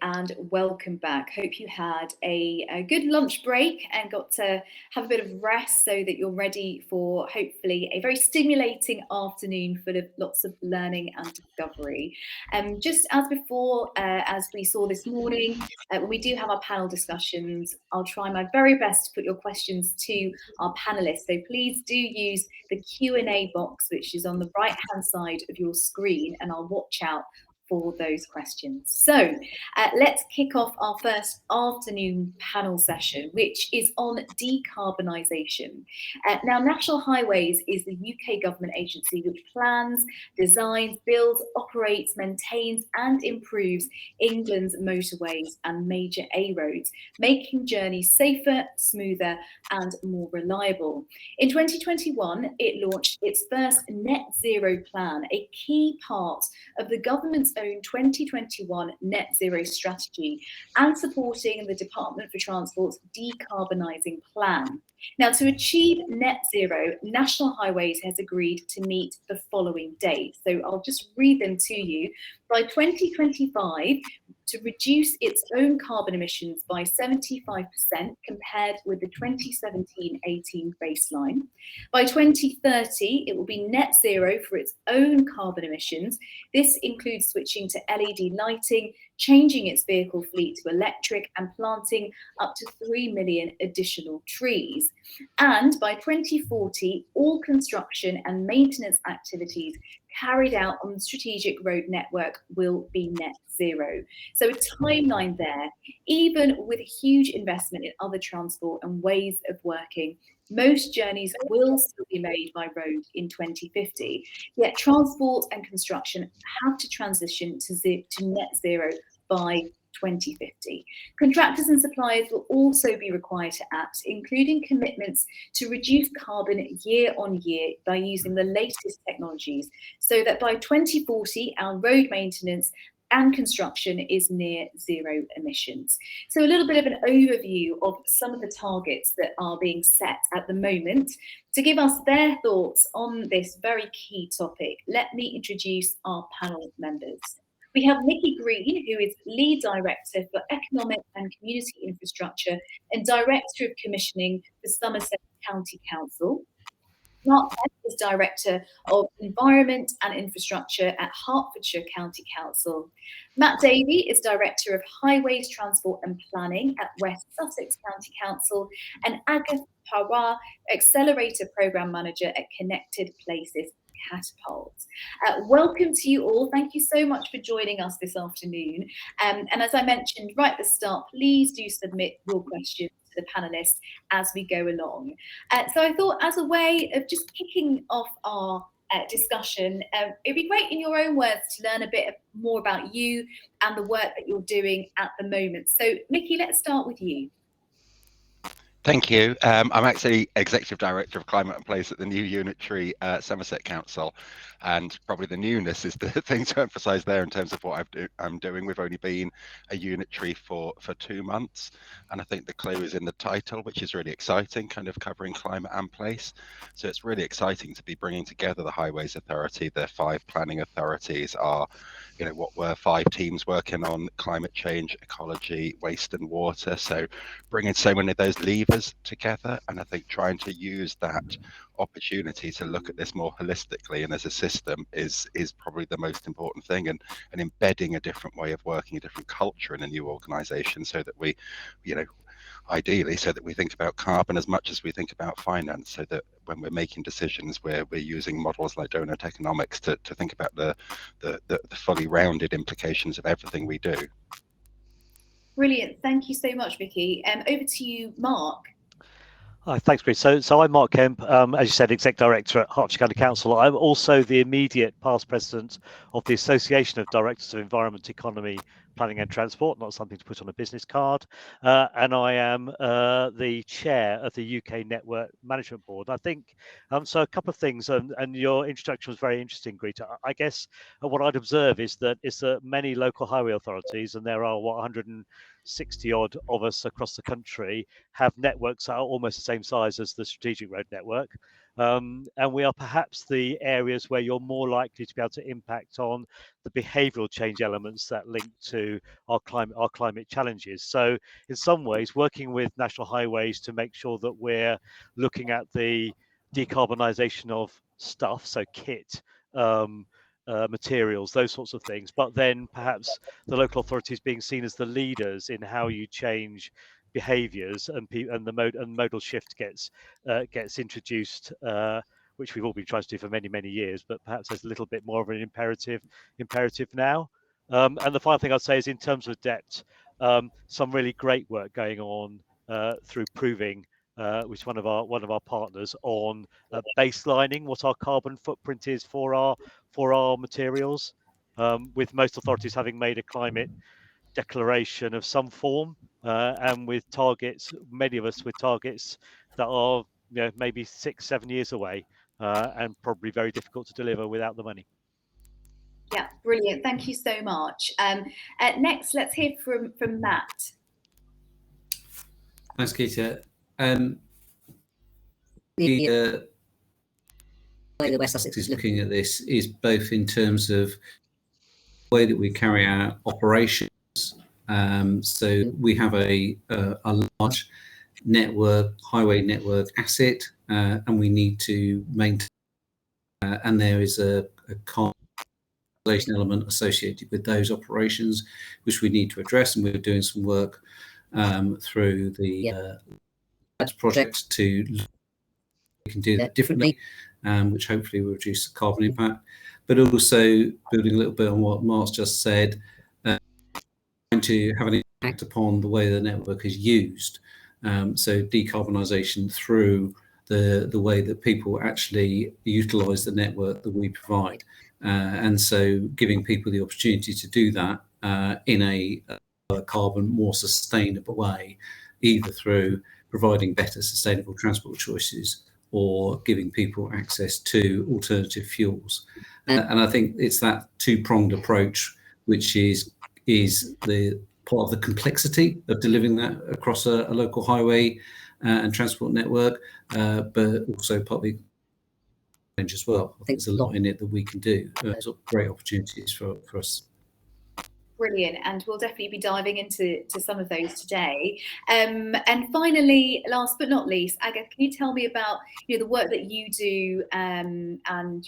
and welcome back. Hope you had a good lunch break and got to have a bit of rest so that you're ready for hopefully a very stimulating afternoon full of lots of learning and discovery. Just as before, as we saw this morning, when we do have our panel discussions, I'll try my very best to put your questions to our panelists. So please do use the Q&A box, which is on the right-hand side of your screen, and I'll watch out for those questions. So let's kick off our first afternoon panel session, which is on decarbonisation. Now, National Highways is the UK government agency which plans, designs, builds, operates, maintains and improves England's motorways and major A roads, making journeys safer, smoother and more reliable. In 2021, it launched its first net zero plan, a key part of the government's own 2021 net zero strategy and supporting the Department for Transport's decarbonising plan. Now, to achieve net zero, National Highways has agreed to meet the following dates. So I'll just read them to you. By 2025, to reduce its own carbon emissions by 75% compared with the 2017-18 baseline. By 2030, it will be net zero for its own carbon emissions. This includes switching to LED lighting, changing its vehicle fleet to electric and planting up to 3 million additional trees. And by 2040, all construction and maintenance activities carried out on the strategic road network will be net zero. So a timeline there, even with a huge investment in other transport and ways of working, most journeys will still be made by road in 2050, yet transport and construction have to transition to net zero by 2050. Contractors and suppliers will also be required to act, including commitments to reduce carbon year on year by using the latest technologies, so that by 2040, our road maintenance and construction is near zero emissions. So a little bit of an overview of some of the targets that are being set at the moment. To give us their thoughts on this very key topic, let me introduce our panel members. We have Nikki Green, who is Lead Director for Economic and Community Infrastructure and Director of Commissioning for Somerset County Council. Mark Kemp is Director of Environment and Infrastructure at Hertfordshire County Council. Matt Davey is Director of Highways, Transport and Planning at West Sussex County Council, and Agatha Pawar, Accelerator Programme Manager at Connected Places Catapult. Welcome to you all. Thank you so much for joining us this afternoon. And as I mentioned right at the start, please do submit your questions to the panelists as we go along. So I thought, as a way of just kicking off our discussion, it'd be great in your own words to learn a bit more about you and the work that you're doing at the moment. So Nikki, let's start with you. Thank you. I'm actually Executive Director of Climate and Place at the new unitary Somerset Council, and probably the newness is the thing to emphasise there in terms of what I'm doing. We've only been a unitary for 2 months, and I think the clue is in the title, which is really exciting, kind of covering climate and place. So it's really exciting to be bringing together the Highways Authority, the 5 planning authorities, are, what were 5 teams working on climate change, ecology, waste and water. So bringing so many of those levers together, and I think trying to use that opportunity to look at this more holistically and as a system is probably the most important thing, and embedding a different way of working, a different culture in a new organization, so that we, ideally, so that we think about carbon as much as we think about finance, so that when we're making decisions, we're using models like donut economics to think about the fully rounded implications of everything we do. Brilliant. Thank you so much, Vicky. Over to you, Mark. Hi, thanks, Chris. So I'm Mark Kemp, as you said, Exec Director at Hertfordshire County Council. I'm also the immediate past president of the Association of Directors of Environment, Economy, Planning and Transport, not something to put on a business card. And I am the chair of the UK Network Management Board. I think, so a couple of things, and your introduction was very interesting, Greta. I guess what I'd observe is that many local highway authorities, and there are, 160 odd of us across the country, have networks that are almost the same size as the strategic road network. and we are perhaps the areas where you're more likely to be able to impact on the behavioural change elements that link to our climate challenges. So in some ways, working with National Highways to make sure that we're looking at the decarbonisation of stuff, so kit, materials, those sorts of things, but then perhaps the local authorities being seen as the leaders in how you change behaviours, and the modal shift gets introduced, which we've all been trying to do for many years, but perhaps there's a little bit more of an imperative now. And the final thing I'd say is in terms of depth, some really great work going on through Proving, which is one of our partners, on baselining what our carbon footprint is for our materials, with most authorities having made a climate declaration of some form, and with targets, many of us with targets that are maybe 6-7 years away, and probably very difficult to deliver without the money. Yeah, brilliant. Thank you so much. Next, let's hear from Matt. Thanks, Keita. The way that West Sussex is looking at this is both in terms of the way that we carry out operations. So we have a large network, highway network asset, and we need to maintain, and there is a carbon element associated with those operations, which we need to address, and we're doing some work through the project to we can do that differently, which hopefully will reduce the carbon impact. But also building a little bit on what Mark's just said, trying to have an impact upon the way the network is used. So decarbonisation through the way that people actually utilise the network that we provide, and so giving people the opportunity to do that in a carbon more sustainable way, either through providing better sustainable transport choices or giving people access to alternative fuels. And I think it's that two-pronged approach which is the part of the complexity of delivering that across a local highway and transport network, but also partly as well. I think there's a lot in it that we can do. There's great opportunities for us. Brilliant, and we'll definitely be diving into some of those today. And finally, last but not least, Agatha, can you tell me about the work that you do and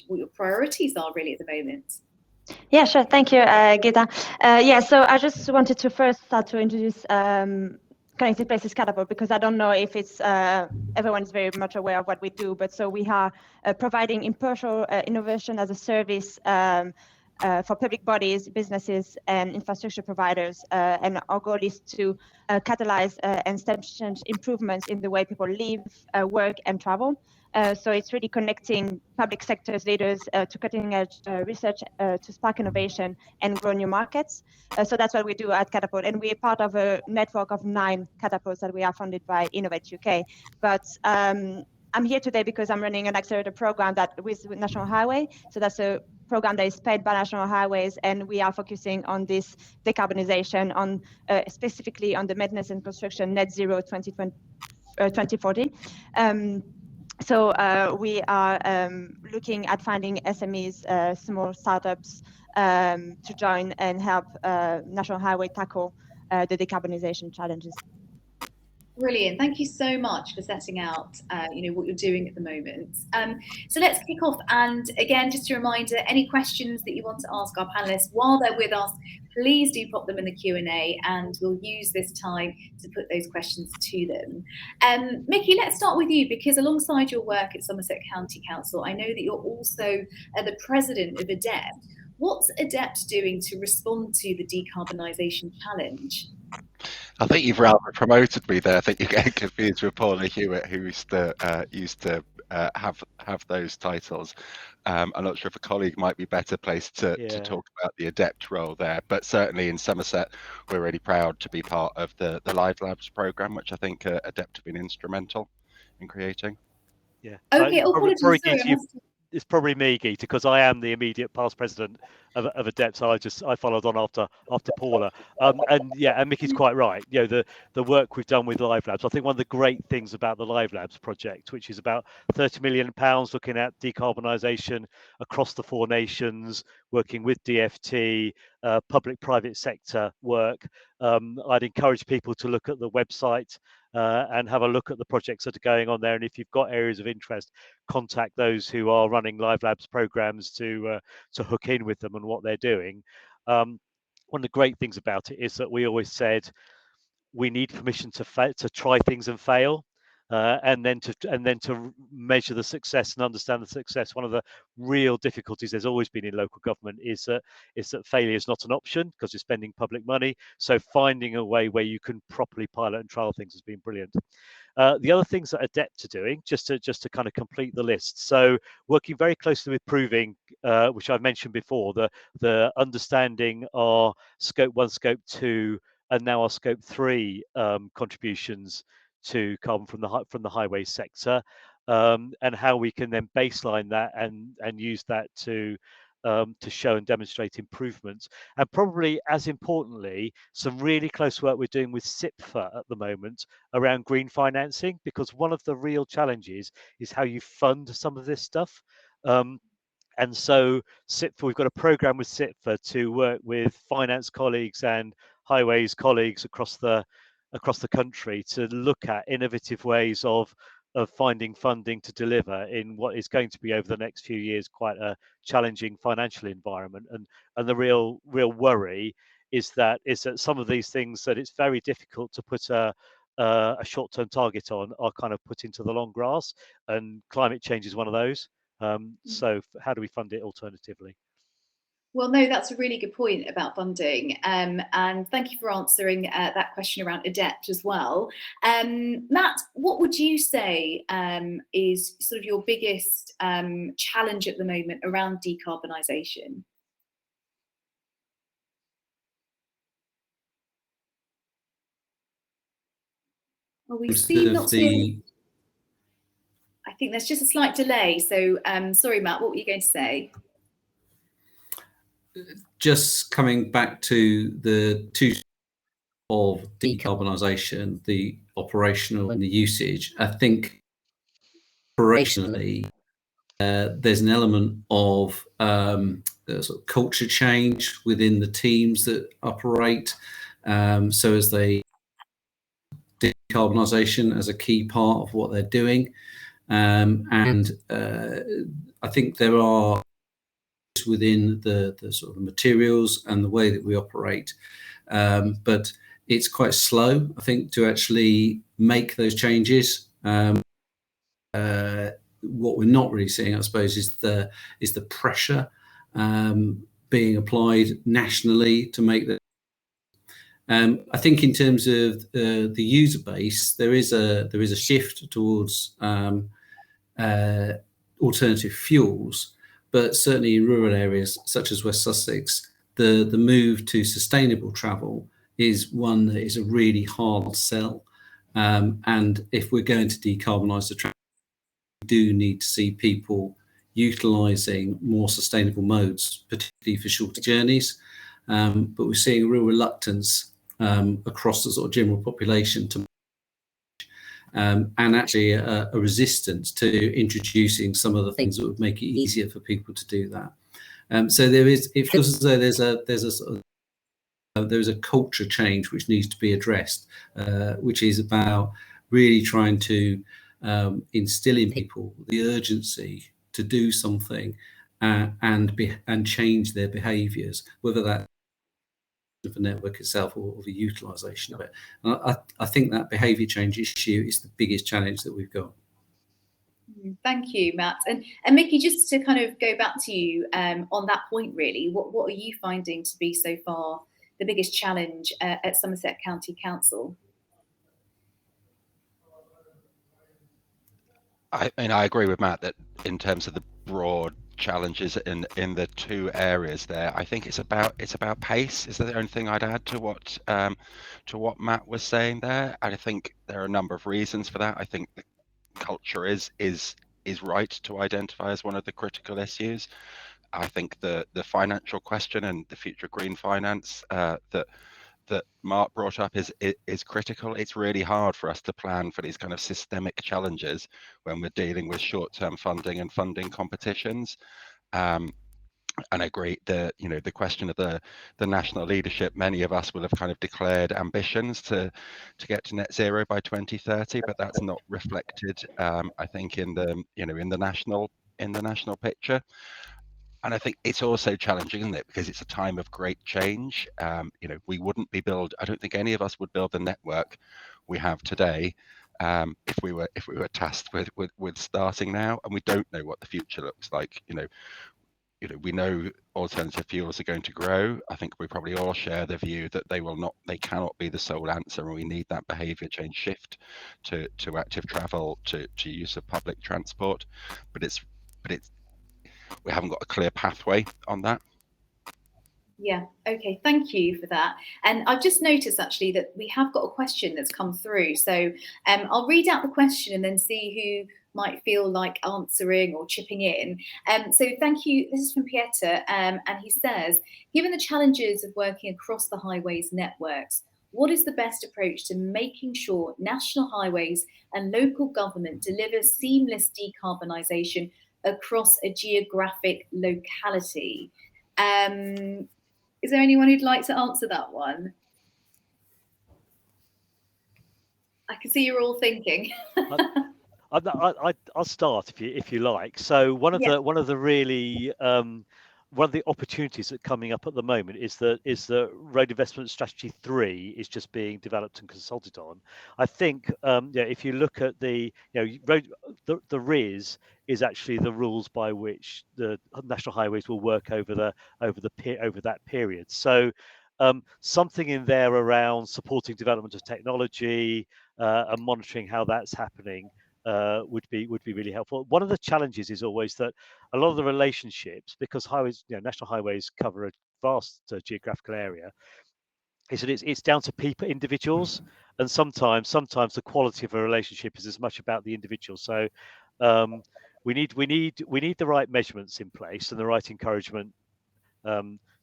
what your priorities are really at the moment? Yeah, sure. Thank you, Gita. Yeah, so I just wanted to first start to introduce Connected Places Catapult, because I don't know if it's everyone is very much aware of what we do, but so we are providing impartial innovation as a service for public bodies, businesses, and infrastructure providers. And our goal is to catalyze and step change improvements in the way people live, work, and travel. So it's really connecting public sectors leaders to cutting edge research to spark innovation and grow new markets. So that's what we do at Catapult. And we're part of a network of 9 catapults that we are funded by Innovate UK. But I'm here today because I'm running an accelerator program with National Highway. So that's a program that is paid by National Highways, and we are focusing on this decarbonisation, on specifically on the maintenance and construction net zero 2040. So we are looking at finding SMEs, small startups, to join and help National Highway tackle the decarbonisation challenges. Brilliant. Thank you so much for setting out what you're doing at the moment. So let's kick off, and again, just a reminder, any questions that you want to ask our panelists while they're with us, please do pop them in the Q&A, and we'll use this time to put those questions to them. Mickey, let's start with you, because alongside your work at Somerset County Council, I know that you're also the president of ADEPT. What's ADEPT doing to respond to the decarbonisation challenge? I think you've rather promoted me there. I think you're getting confused with Paula Hewitt, who used to have those titles. I'm not sure if a colleague might be better placed to talk about the ADEPT role there, but certainly in Somerset, we're really proud to be part of the Live Labs programme, which I think ADEPT have been instrumental in creating. Yeah. Okay, apologies. It's probably me, Gita, because I am the immediate past president of adept. So I followed on after Paula. And yeah, and Mickey's quite right. You know, the work we've done with Live Labs. I think one of the great things about the Live Labs project, which is about £30 million looking at decarbonisation across the 4 nations, working with DFT, public-private sector work. I'd encourage people to look at the website and have a look at the projects that are going on there. And if you've got areas of interest, contact those who are running Live Labs programs to hook in with them and what they're doing. One of the great things about it is that we always said we need permission to try things and fail. And then to measure the success and understand the success. One of the real difficulties there's always been in local government is that failure is not an option because you're spending public money. So finding a way where you can properly pilot and trial things has been brilliant. The other things that Adept are doing, just to kind of complete the list. So working very closely with Proving, which I've mentioned before, the understanding our Scope 1, Scope 2, and now our Scope 3 contributions to carbon from the highway sector, and how we can then baseline that and use that to show and demonstrate improvements. And probably as importantly, some really close work we're doing with SIPFA at the moment around green financing, because one of the real challenges is how you fund some of this stuff. And so SIPFA, we've got a program with SIPFA to work with finance colleagues and highways colleagues across the country to look at innovative ways of finding funding to deliver in what is going to be over the next few years quite a challenging financial environment. And the real worry is that some of these things that it's very difficult to put a short-term target on are kind of put into the long grass, and climate change is one of those. So how do we fund it alternatively? Well, no, that's a really good point about funding. And thank you for answering that question around Adept as well. Matt, what would you say is sort of your biggest challenge at the moment around decarbonisation? Well, we see lots of... I think there's just a slight delay. So sorry, Matt, what were you going to say? Just coming back to the two of decarbonisation, the operational and the usage, I think operationally there's an element of sort of culture change within the teams that operate. So as they decarbonisation as a key part of what they're doing. And I think there are within the sort of materials and the way that we operate, but it's quite slow, I think, to actually make those changes. What we're not really seeing, I suppose, is the pressure being applied nationally to make that. I think in terms of the user base, there is a shift towards alternative fuels, but certainly in rural areas such as West Sussex, the move to sustainable travel is one that is a really hard sell. And if we're going to decarbonise the travel, we do need to see people utilising more sustainable modes, particularly for shorter journeys. But we're seeing a real reluctance across the sort of general population to and actually a resistance to introducing some of the things that would make it easier for people to do that. So it feels as though there's a culture change which needs to be addressed, which is about really trying to instill in people the urgency to do something and change their behaviours, whether that of the network itself or the utilisation of it. And I think that behaviour change issue is the biggest challenge that we've got. Thank you, Matt. And Mickey, just to kind of go back to you on that point, really, what are you finding to be so far the biggest challenge at Somerset County Council? I agree with Matt that in terms of the broad challenges in the two areas there, I think it's about pace. Is the only thing I'd add to what Matt was saying there. I think there are a number of reasons for that. I think the culture is right to identify as one of the critical issues. I think the financial question and the future of green finance that Mark brought up is critical. It's really hard for us to plan for these kind of systemic challenges when we're dealing with short-term funding and funding competitions. And I agree that, you know, the question of the national leadership, many of us will have kind of declared ambitions to get to net zero by 2030, but that's not reflected, I think, in the, you know, in the national picture. And I think it's also challenging, isn't it? Because it's a time of great change. You know, we wouldn't be I don't think any of us would build the network we have today if we were tasked with starting now, and we don't know what the future looks like. You know, we know alternative fuels are going to grow. I think we probably all share the view that they cannot be the sole answer, and we need that behaviour change shift to active travel, to use of public transport. But we haven't got a clear pathway on that. Yeah, okay, thank you for that. And I've just noticed actually that we have got a question that's come through. So I'll read out the question and then see who might feel like answering or chipping in. So thank you. This is from Pieter, and he says, given the challenges of working across the highways networks, what is the best approach to making sure national highways and local government deliver seamless decarbonisation across a geographic locality? Is there anyone who'd like to answer that one? I can see you're all thinking. I'll start if you like. So one of the really one of the opportunities that are coming up at the moment is that Road Investment Strategy 3 is just being developed and consulted on. I think if you look at the the RIS is actually the rules by which the national highways will work over that period. So something in there around supporting development of technology and monitoring how that's happening would be really helpful. One of the challenges is always that a lot of the relationships, because highways, national highways cover a vast geographical area, is that it's down to people, individuals, and sometimes the quality of a relationship is as much about the individual. So we need the right measurements in place and the right encouragement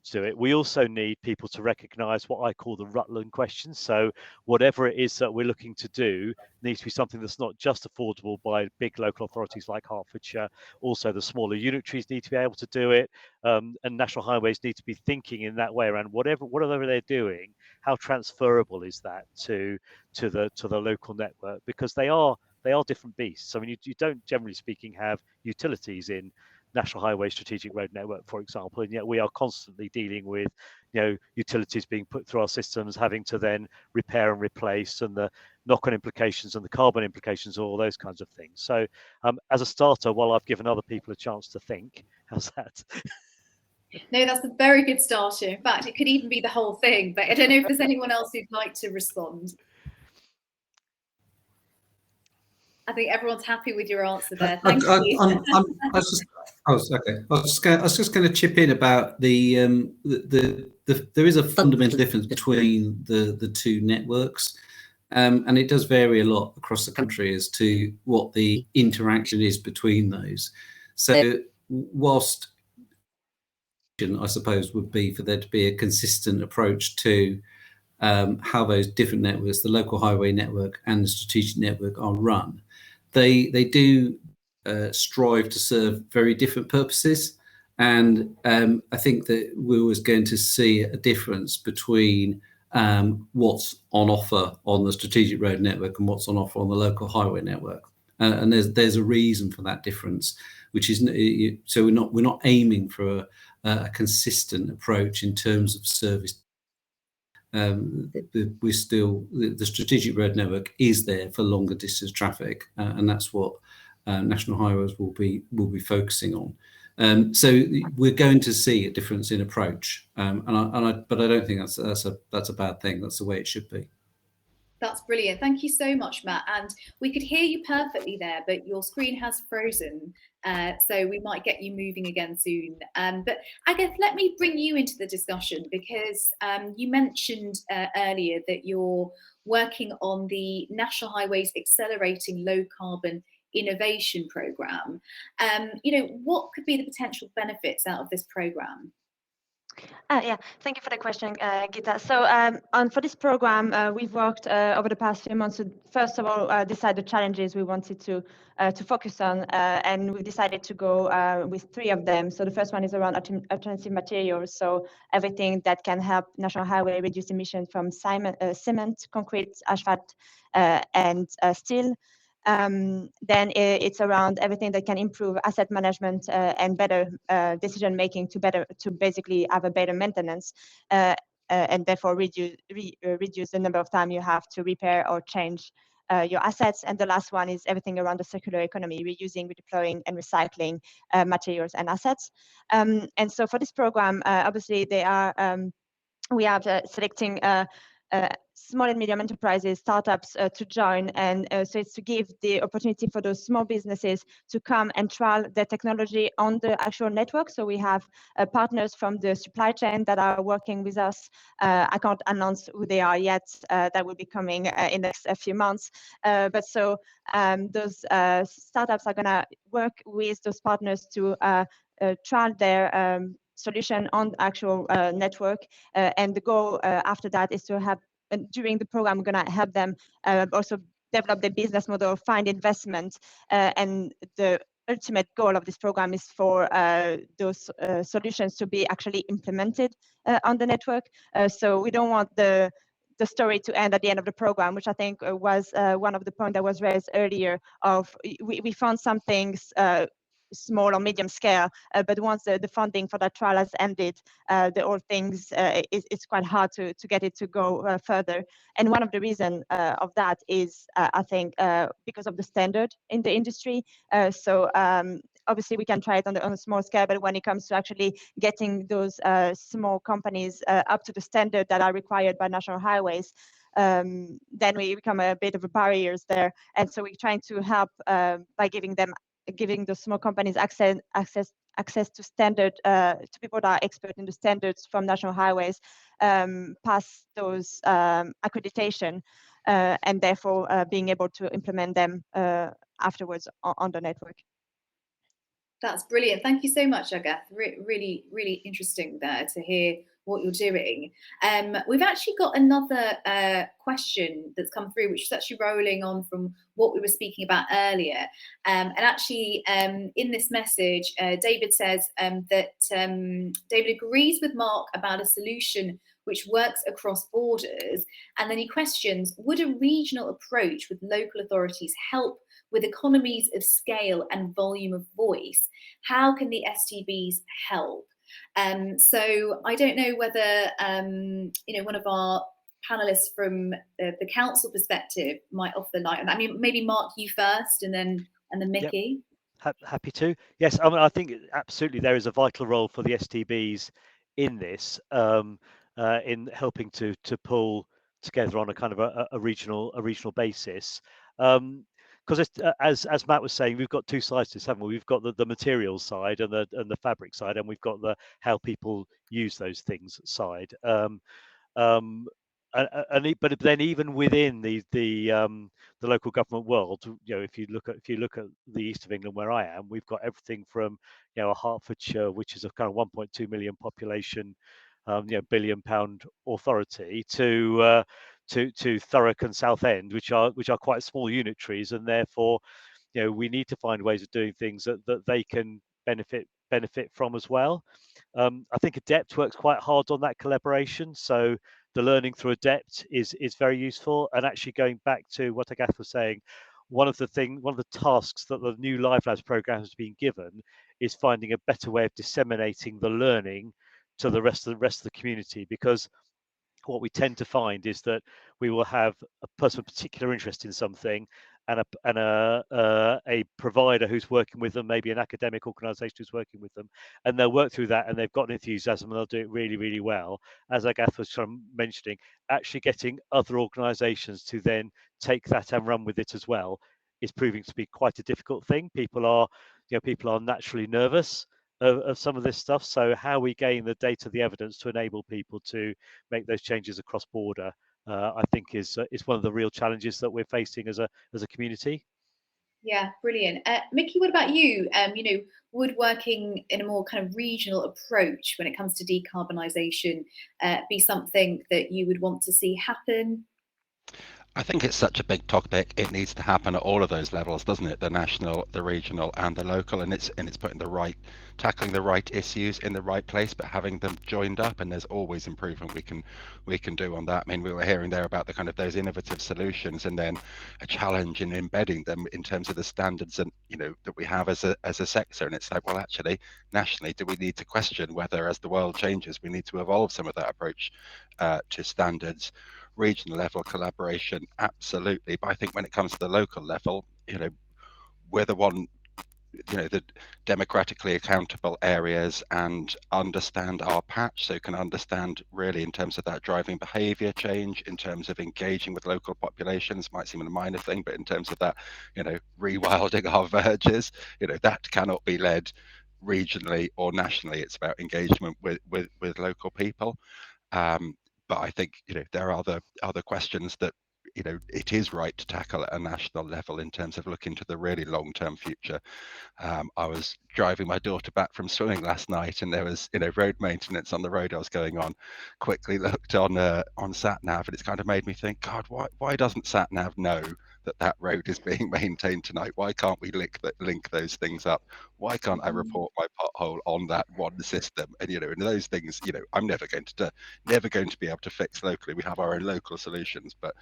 to do it. We also need people to recognise what I call the Rutland questions. So whatever it is that we're looking to do needs to be something that's not just affordable by big local authorities like Hertfordshire. Also, the smaller unitaries need to be able to do it, and national highways need to be thinking in that way around whatever they're doing. How transferable is that to the local network? Because they are different beasts. I mean, you don't, generally speaking, have utilities in National Highway Strategic Road Network, for example, and yet we are constantly dealing with utilities being put through our systems, having to then repair and replace, and the knock-on implications and the carbon implications, all those kinds of things. So as a starter, while I've given other people a chance to think, how's that? No, that's a very good starter. In fact, it could even be the whole thing, but I don't know if there's anyone else who'd like to respond. I think everyone's happy with your answer there. Thank you. I was just going to chip in about there is a fundamental difference between the two networks, and it does vary a lot across the country as to what the interaction is between those. So whilst I suppose would be for there to be a consistent approach to how those different networks, the local highway network and the strategic network, are run. They do strive to serve very different purposes, and I think that we're always going to see a difference between what's on offer on the strategic road network and what's on offer on the local highway network, and there's a reason for that difference, which is so we're not aiming for a consistent approach in terms of service. We're still, the strategic road network is there for longer distance traffic, and that's what national highways will be focusing on. So we're going to see a difference in approach, but I don't think that's a bad thing. That's the way it should be. That's brilliant. Thank you so much, Matt. And we could hear you perfectly there, but your screen has frozen. So we might get you moving again soon. But I guess let me bring you into the discussion, because you mentioned earlier that you're working on the National Highways Accelerating Low Carbon innovation program. What could be the potential benefits out of this program? Yeah, thank you for the question, Gita. So for this program, we've worked over the past few months to, first of all, decide the challenges we wanted to focus on, and we decided to go with 3 of them. So the first one is around alternative materials, so everything that can help National Highway reduce emissions from cement, concrete, asphalt, and steel. Then it's around everything that can improve asset management and better decision making to basically have a better maintenance and therefore reduce the number of time you have to repair or change your assets. And the last one is everything around the circular economy, reusing, redeploying, and recycling materials and assets. And so for this program, obviously we are selecting small and medium enterprises, startups to join, and so it's to give the opportunity for those small businesses to come and trial their technology on the actual network. So we have partners from the supply chain that are working with us. I can't announce who they are yet. That will be coming in the next few months. But so those startups are going to work with those partners to trial their solution on the actual network, and the goal after that is to have, during the program, we're going to help them also develop their business model, find investment, and the ultimate goal of this program is for those solutions to be actually implemented on the network. So we don't want the story to end at the end of the program, which I think was one of the points that was raised earlier of we found some things small or medium scale, but once the funding for that trial has ended, the whole things it's quite hard to get it to go further. And one of the reasons of that is I think because of the standard in the industry. So obviously we can try it on a small scale, but when it comes to actually getting those small companies up to the standard that are required by national highways, then we become a bit of a barriers there. And so we're trying to help by giving the small companies access to standard, to people that are expert in the standards from national highways, pass those accreditation, and therefore being able to implement them afterwards on the network. That's brilliant. Thank you so much, Agatha. Really, really interesting there to hear what you're doing. We've actually got another question that's come through, which is actually rolling on from what we were speaking about earlier. And actually, in this message, David says that David agrees with Mark about a solution which works across borders. And then he questions, would a regional approach with local authorities help with economies of scale and volume of voice? How can the STBs help? So I don't know whether one of our panelists from the council perspective might offer the light. I mean, maybe Mark, you first, and then Mickey. Yep. Happy to. Yes, I mean, I think absolutely there is a vital role for the STBs in this, in helping to pull together on a kind of a regional basis. Because as Matt was saying, we've got 2 sides to this, haven't we? We've got the materials side and the fabric side, and we've got the how people use those things side. But then even within the local government world, if you look at the east of England where I am, we've got everything from a Hertfordshire, which is a kind of 1.2 million population, £1 billion authority, to Thurrock and Southend, which are quite small unitaries, and therefore we need to find ways of doing things that they can benefit from as well. I think Adept works quite hard on that collaboration, so the learning through Adept is very useful. And actually, going back to what Agatha was saying, one of the tasks that the new Live Labs program has been given is finding a better way of disseminating the learning to the rest of the community, because what we tend to find is that we will have a person of particular interest in something and a provider who's working with them, maybe an academic organisation who's working with them, and they'll work through that and they've got an enthusiasm and they'll do it really, really well. As Agatha was mentioning, actually getting other organisations to then take that and run with it as well is proving to be quite a difficult thing. People are naturally nervous of some of this stuff. So how we gain the data, the evidence to enable people to make those changes across border, I think is one of the real challenges that we're facing as a community. Yeah, brilliant. Mickey, what about you? Would working in a more kind of regional approach when it comes to decarbonisation be something that you would want to see happen? I think it's such a big topic. It needs to happen at all of those levels, doesn't it? The national, the regional, and the local. And it's tackling the right issues in the right place, but having them joined up. And there's always improvement we can do on that. I mean, we were hearing there about the kind of those innovative solutions, and then a challenge in embedding them in terms of the standards and that we have as a sector. And it's like, well, actually, nationally, do we need to question whether, as the world changes, we need to evolve some of that approach to standards? Regional level collaboration, absolutely. But I think when it comes to the local level, we're the one, the democratically accountable areas and understand our patch, so can understand really in terms of that driving behavior change, in terms of engaging with local populations. Might seem a minor thing, but in terms of that, rewilding our verges, that cannot be led regionally or nationally. It's about engagement with local people. But I think there are other questions that it is right to tackle at a national level in terms of looking to the really long-term future. I was driving my daughter back from swimming last night, and there was road maintenance on the road I was going on. Quickly looked on sat nav, and it's kind of made me think, God, why doesn't sat nav know that road is being maintained tonight? Why can't we link those things up? Why can't I report my pothole on that one system? And and those things, I'm never going to be able to fix locally. We have our own local solutions, but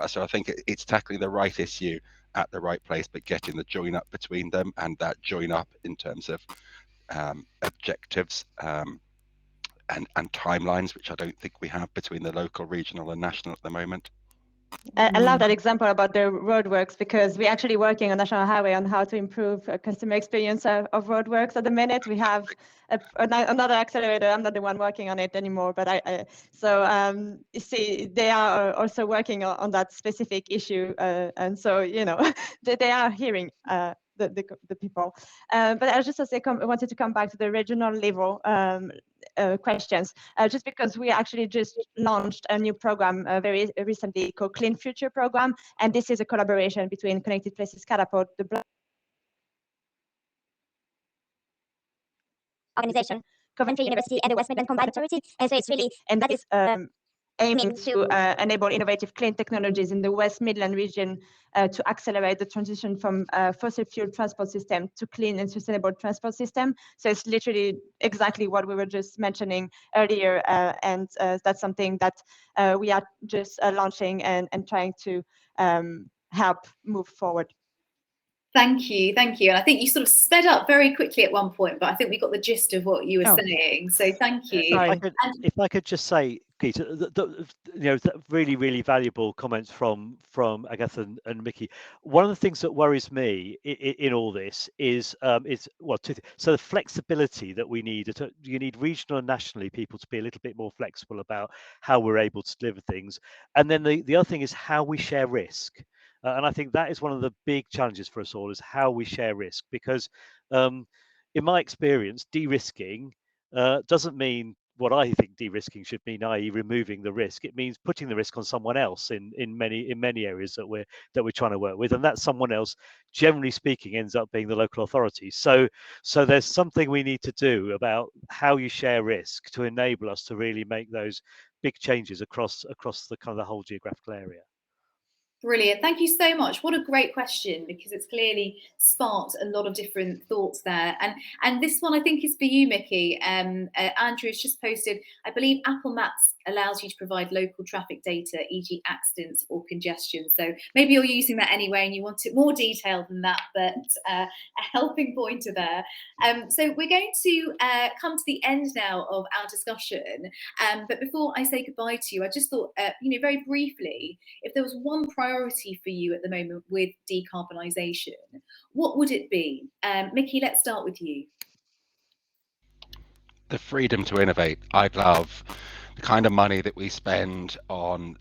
so I think it's tackling the right issue at the right place, but getting the join up between them, and that join up in terms of objectives and timelines, which I don't think we have between the local, regional, and national at the moment. I love that example about the roadworks, because we're actually working on National Highway on how to improve customer experience of roadworks. At the minute, we have another accelerator. I'm not the one working on it anymore, but you see, they are also working on that specific issue, and so they are hearing the people. But I just wanted to come back to the regional level questions, just because we actually just launched a new program very recently called Clean Future Program, and this is a collaboration between Connected Places Catapult, the organization, Coventry University, and the West Midlands Combined Authority, and so it's really, and that is aiming to enable innovative clean technologies in the West Midland region to accelerate the transition from fossil fuel transport system to clean and sustainable transport system. So it's literally exactly what we were just mentioning earlier, and that's something that we are just launching and trying to help move forward. Thank you. And I think you sort of sped up very quickly at one point, but I think we got the gist of what you were saying. So thank you. If I could just say, Peter, really, really valuable comments from Agatha and Mickey. One of the things that worries me in all this is two things. So the flexibility that we need. You need regional and nationally people to be a little bit more flexible about how we're able to deliver things. And then the other thing is how we share risk. And I think that is one of the big challenges for us all, is how we share risk. Because in my experience, de-risking doesn't mean what I think de-risking should mean, i.e. removing the risk. It means putting the risk on someone else in many areas that we're trying to work with, and that someone else, generally speaking, ends up being the local authority. So there's something we need to do about how you share risk to enable us to really make those big changes across the kind of the whole geographical area. Brilliant. Thank you so much. What a great question, because it's clearly sparked a lot of different thoughts there. And this one, I think, is for you, Mickey. Andrew has just posted, I believe Apple Maps allows you to provide local traffic data, e.g. accidents or congestion. So maybe you're using that anyway and you want it more detailed than that, but a helping pointer there. So we're going to come to the end now of our discussion. But before I say goodbye to you, I just thought, very briefly, if there was one priority for you at the moment with decarbonisation, what would it be? Mickey, let's start with you. The freedom to innovate. I'd love the kind of money that we spend on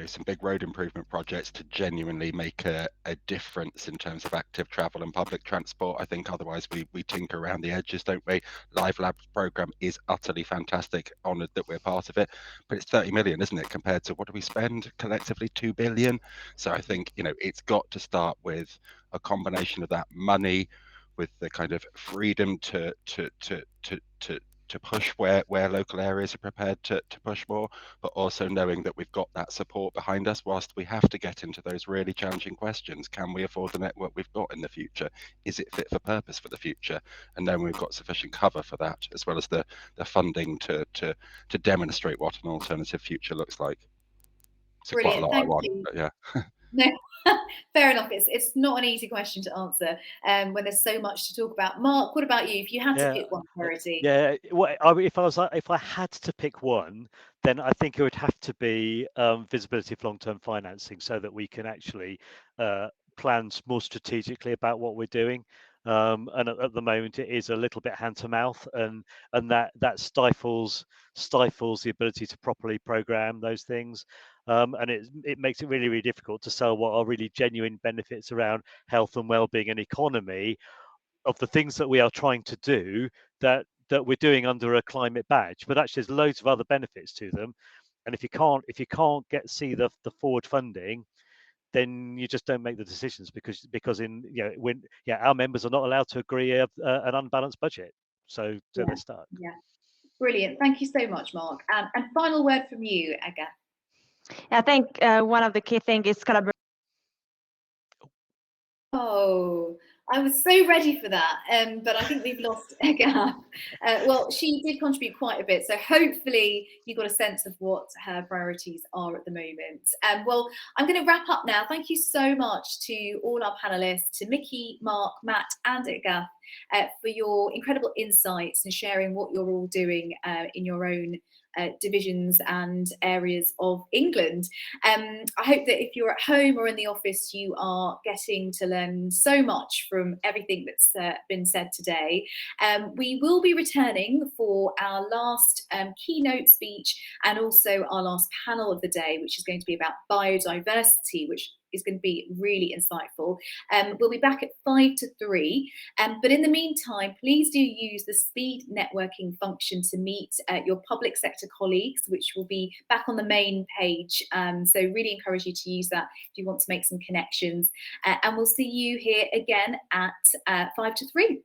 some big road improvement projects to genuinely make a difference in terms of active travel and public transport. I think otherwise we tinker around the edges, don't we? Live Labs program is utterly fantastic, honoured that we're part of it, but it's 30 million, isn't it, compared to what do we spend collectively, 2 billion? So I think it's got to start with a combination of that money, with the kind of freedom to push where local areas are prepared to push more, but also knowing that we've got that support behind us whilst we have to get into those really challenging questions. Can we afford the network we've got in the future? Is it fit for purpose for the future? And then we've got sufficient cover for that, as well as the funding to demonstrate what an alternative future looks like. So quite a lot I want, but yeah. No, fair enough. It's not an easy question to answer when there's so much to talk about. Mark, what about you? If you had to pick one priority? Yeah, if I had to pick one, then I think it would have to be visibility of long-term financing, so that we can actually plan more strategically about what we're doing. And at the moment, it is a little bit hand to mouth, and that stifles the ability to properly program those things. And it makes it really, really difficult to sell what are really genuine benefits around health and well-being and economy of the things that we are trying to do that we're doing under a climate badge. But actually, there's loads of other benefits to them. And if you can't see the forward funding, then you just don't make the decisions, because our members are not allowed to agree an unbalanced budget. So let's start. Yeah, brilliant. Thank you so much, Mark. And final word from you, Aga. I think one of the key things is collaboration. Oh, I was so ready for that, but I think we've lost Aga. Well, she did contribute quite a bit, so hopefully you got a sense of what her priorities are at the moment. Well, I'm going to wrap up now. Thank you so much to all our panelists, to Mickey, Mark, Matt, and Aga, for your incredible insights and sharing what you're all doing in your own divisions and areas of England. I hope that if you're at home or in the office, you are getting to learn so much from everything that's been said today. We will be returning for our last keynote speech and also our last panel of the day, which is going to be about biodiversity, which is going to be really insightful. We'll be back at 5 to 3. But in the meantime, please do use the speed networking function to meet your public sector colleagues, which will be back on the main page. So really encourage you to use that if you want to make some connections. And we'll see you here again at 5 to 3.